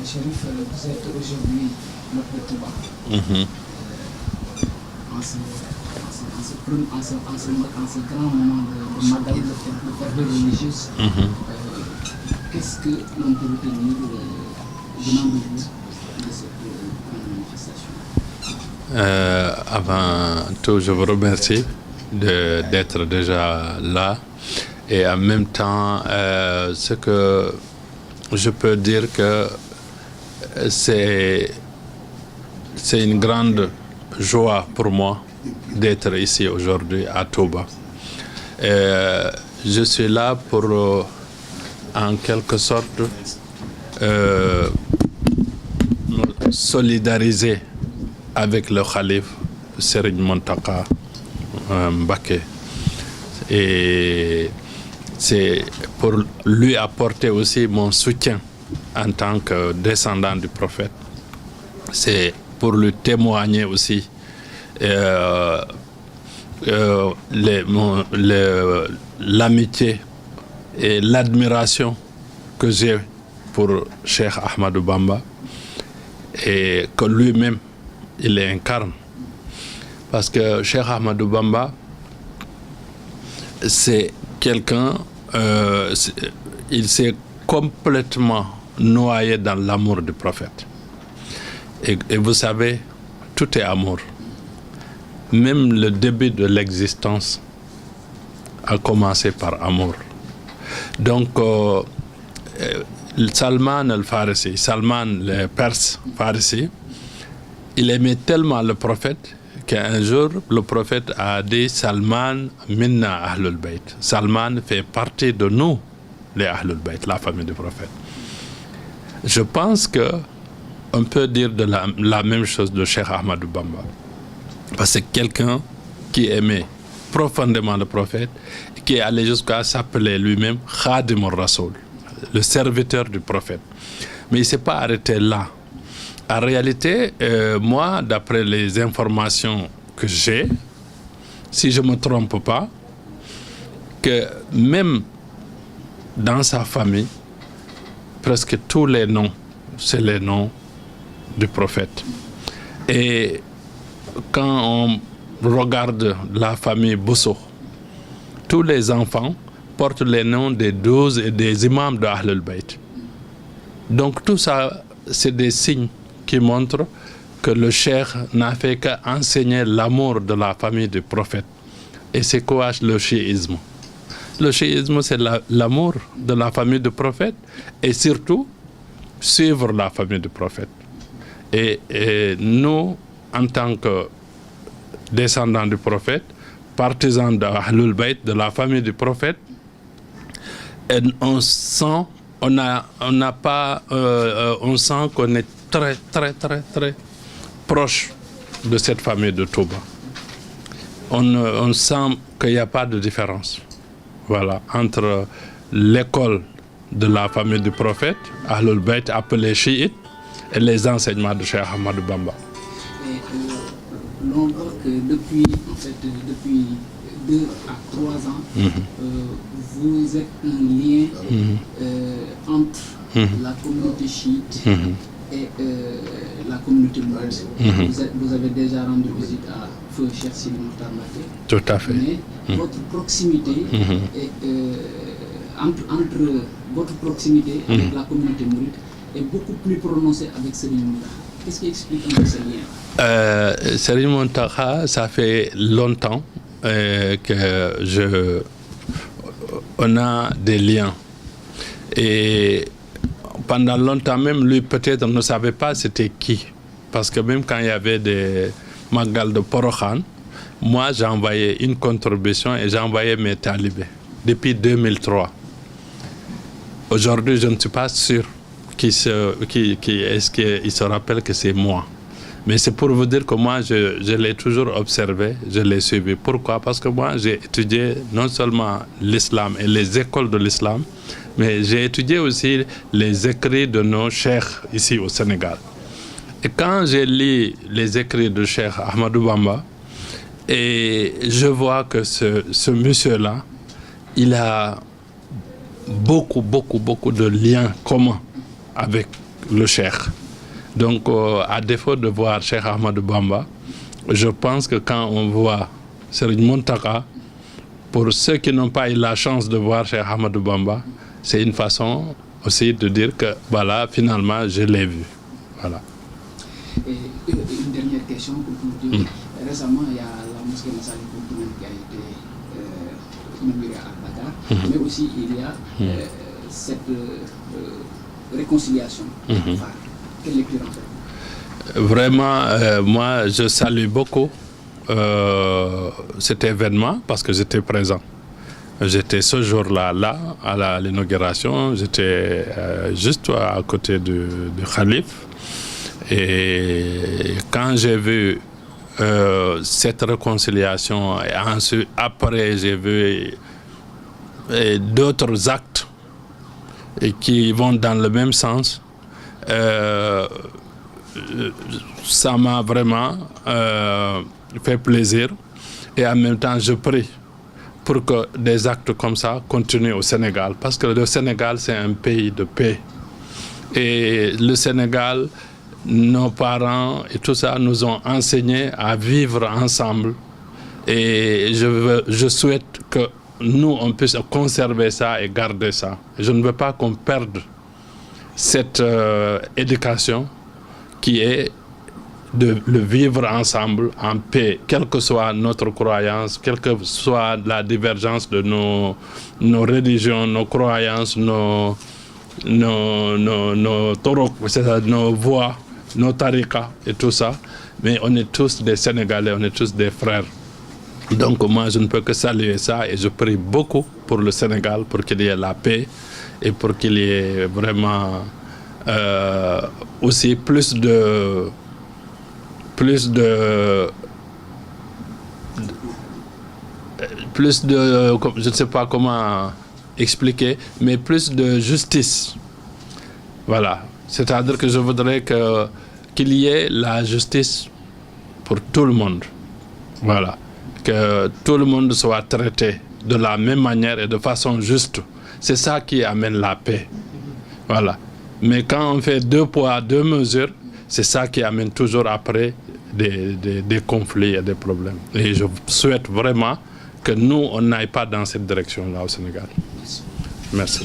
Chérif, vous êtes aujourd'hui notre Touba. En ce grand moment de Magal, de fête religieuse, qu'est-ce que l'on peut retenir venant de vous de cette manifestation? Avant tout, je vous remercie d'être déjà là. Et en même temps, ce que je peux dire que c'est une grande joie pour moi d'être ici aujourd'hui à Touba. Je suis là pour, en quelque sorte, me solidariser avec le Khalife Serigne Mountakha Mbacké. Et c'est pour lui apporter aussi mon soutien en tant que descendant du prophète. C'est pour lui témoigner aussi l'amitié et l'admiration que j'ai pour Cheikh Ahmadou Bamba et que lui-même il incarne. Parce que Cheikh Ahmadou Bamba, c'est quelqu'un, il s'est complètement noyé dans l'amour du prophète. Et vous savez, tout est amour. Même le début de l'existence a commencé par amour. Donc, Salman al-Farisi, Salman le Perse Farisi, il aimait tellement le prophète qu'un jour, le prophète a dit « Salman minna Ahlul Bayt ». Salman fait partie de nous, les Ahlul Bayt, la famille du prophète. Je pense qu'on peut dire de la même chose de Cheikh Ahmadou Bamba. Parce que c'est quelqu'un qui aimait profondément le prophète et qui est allé jusqu'à s'appeler lui-même Khadim al-Rasoul, le serviteur du prophète. Mais il ne s'est pas arrêté là. En réalité, moi, d'après les informations que j'ai, si je ne me trompe pas, que même dans sa famille, presque tous les noms, c'est les noms du prophète. Et quand on regarde la famille Bousso, tous les enfants portent les noms des 12 et des imams de Ahlul Bayt. Donc tout ça, c'est des signes qui montrent que le cheikh n'a fait qu'enseigner l'amour de la famille du prophète. Et c'est quoi le chiisme? Le chiisme, c'est l'amour de la famille du prophète et surtout suivre la famille du prophète. Et nous, en tant que descendants du prophète, partisans de Ahlul Bayt, de la famille du prophète, et on sent qu'on est très, très, très, très proche de cette famille de Touba. On sent qu'il n'y a pas de différence. Voilà, entre l'école de la famille du prophète, Ahlul Bayt appelé chiite, et les enseignements de Cheikh Ahmadou Bamba. On voit que depuis 2 à 3 ans, vous êtes un lien entre la communauté chiite et la communauté mouride. Vous avez déjà rendu visite à Feu Cheikh Sidi Mokhtar Mbacké. Tout à fait. Mais votre proximité entre votre proximité avec la communauté mouride est beaucoup plus prononcée avec Serigne Mountakha. Qu'est-ce qui explique un peu ce lien? Serigne Mountakha, ça fait longtemps on a des liens. Et pendant longtemps même, lui peut-être ne savait pas c'était qui. Parce que même quand il y avait des Magal de Porokhan, moi j'envoyais une contribution et j'envoyais mes talibés depuis 2003. Aujourd'hui, je ne suis pas sûr est-ce qu'il se rappelle que c'est moi. Mais c'est pour vous dire que moi, je l'ai toujours observé, je l'ai suivi. Pourquoi? Parce que moi, j'ai étudié non seulement l'islam et les écoles de l'islam, mais j'ai étudié aussi les écrits de nos cheikhs ici au Sénégal. Et quand j'ai lu les écrits de Cheikh Ahmadou Bamba, et je vois que ce monsieur-là, il a beaucoup de liens communs avec le cheikh. Donc, à défaut de voir Cheikh Ahmadou Bamba, je pense que quand on voit Serigne Mountakha, pour ceux qui n'ont pas eu la chance de voir Cheikh Ahmadou Bamba, c'est une façon aussi de dire que voilà, finalement, je l'ai vu. Voilà. Et une dernière question pour conclure. Récemment, il y a la mosquée Massalikul Jinan qui a été inaugurée à Dakar, mais aussi il y a cette réconciliation. Quelle lecture en fait? Vraiment, moi, je salue beaucoup cet événement parce que j'étais présent. J'étais ce jour-là, à l'inauguration, j'étais juste à côté du Khalife. Et quand j'ai vu cette réconciliation, et ensuite, après, j'ai vu d'autres actes qui vont dans le même sens, ça m'a vraiment fait plaisir. Et en même temps, je prie pour que des actes comme ça continuent au Sénégal. Parce que le Sénégal, c'est un pays de paix. Et le Sénégal, nos parents et tout ça nous ont enseigné à vivre ensemble. Et je souhaite que nous, on puisse conserver ça et garder ça. Je ne veux pas qu'on perde cette éducation qui est de le vivre ensemble en paix, quelle que soit notre croyance, quelle que soit la divergence de nos religions, nos croyances, nos toroks, c'est-à-dire nos voies, nos tarikas et tout ça. Mais on est tous des Sénégalais, on est tous des frères. Donc moi, je ne peux que saluer ça et je prie beaucoup pour le Sénégal, pour qu'il y ait la paix et pour qu'il y ait vraiment aussi plus de je ne sais pas comment expliquer, mais plus de justice. Voilà. C'est-à-dire que je voudrais qu'il y ait la justice pour tout le monde. Voilà. Que tout le monde soit traité de la même manière et de façon juste. C'est ça qui amène la paix. Voilà. Mais quand on fait 2 poids, 2 mesures, c'est ça qui amène toujours après des conflits et des problèmes. Et je souhaite vraiment que nous, on n'aille pas dans cette direction-là au Sénégal. Merci.